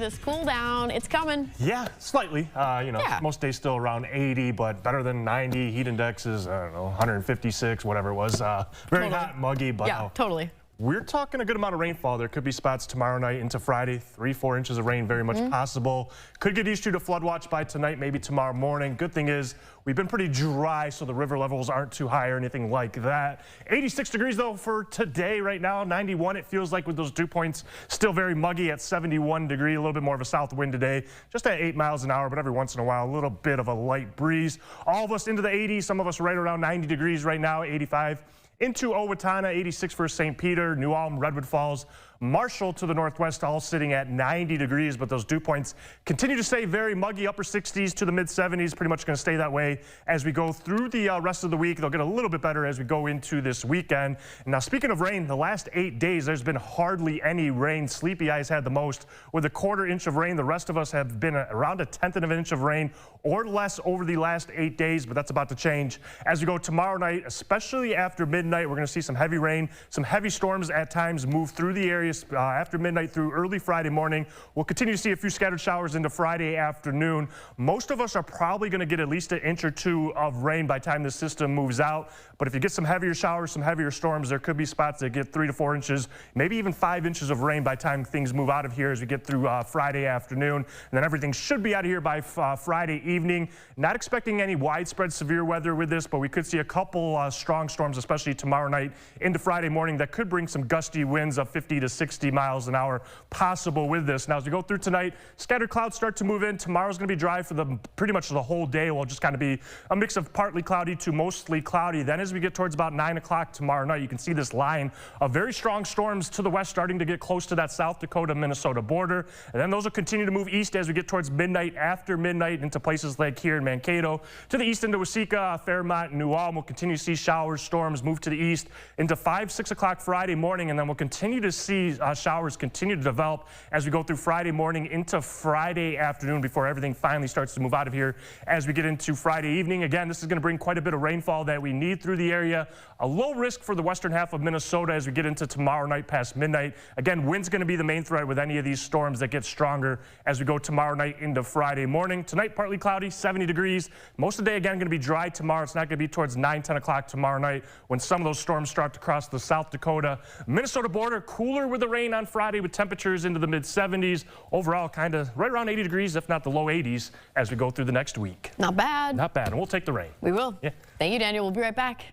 this cool down. It's coming. Yeah, slightly. Most days still around 80, but better than 90. Heat index is, I don't know, 156, whatever it was. Very hot, muggy, but yeah, totally. We're talking a good amount of rainfall. There could be spots tomorrow night into Friday, 3-4 inches of rain, very much possible. Could get issued a flood watch by tonight, maybe tomorrow morning. Good thing is we've been pretty dry, so the river levels aren't too high or anything like that. 86 degrees though for today right now. 91 it feels like with those dew points. Still very muggy at 71 degrees. A little bit more of a south wind today, just at 8 miles an hour, but every once in a while a little bit of a light breeze. All of us into the 80s. Some of us right around 90 degrees right now. 85. Into Owatonna, 86 for St. Peter, New Ulm, Redwood Falls, Marshall to the northwest, all sitting at 90 degrees, but those dew points continue to stay very muggy, upper 60s to the mid 70s, pretty much going to stay that way as we go through the rest of the week. They'll get a little bit better as we go into this weekend. Now, speaking of rain, the last 8 days, there's been hardly any rain. Sleepy Eye's had the most with a 1/4 inch of rain. The rest of us have been around a 1/10 of an inch of rain or less over the last 8 days, but that's about to change as we go tomorrow night, especially after midnight. We're going to see some heavy rain, some heavy storms at times move through the area after midnight through early Friday morning. We'll continue to see a few scattered showers into Friday afternoon. Most of us are probably going to get at least 1 inch or 2 of rain by the time the system moves out. But if you get some heavier showers, some heavier storms, there could be spots that get 3 to 4 inches, maybe even 5 inches of rain by the time things move out of here as we get through Friday afternoon. And then everything should be out of here by Friday evening. Not expecting any widespread severe weather with this, but we could see a couple strong storms, especially tomorrow night into Friday morning, that could bring some gusty winds of 50 to 60 miles an hour possible with this. Now, as we go through tonight, scattered clouds start to move in. Tomorrow's going to be dry for pretty much the whole day. Will just kind of be a mix of partly cloudy to mostly cloudy. Then as we get towards about 9 o'clock tomorrow night, you can see this line of very strong storms to the west starting to get close to that South Dakota-Minnesota border. And then those will continue to move east as we get towards midnight, after midnight, into places like here in Mankato. To the east into Waseca, Fairmont, New Ulm. We'll continue to see showers, storms move to the east into 5, 6 o'clock Friday morning, and then we'll continue to see showers continue to develop as we go through Friday morning into Friday afternoon before everything finally starts to move out of here as we get into Friday evening. Again, this is going to bring quite a bit of rainfall that we need through the area. A low risk for the western half of Minnesota as we get into tomorrow night past midnight. Again, wind's going to be the main threat with any of these storms that get stronger as we go tomorrow night into Friday morning. Tonight, partly cloudy, 70 degrees. Most of the day, again, going to be dry tomorrow. It's not going to be towards 9, 10 o'clock tomorrow night when some of those storms start to cross the South Dakota, Minnesota border. Cooler with the rain on Friday with temperatures into the mid 70s. Overall, kind of right around 80 degrees, if not the low 80s, as we go through the next week. Not bad. Not bad. And we'll take the rain. We will. Yeah. Thank you, Daniel. We'll be right back.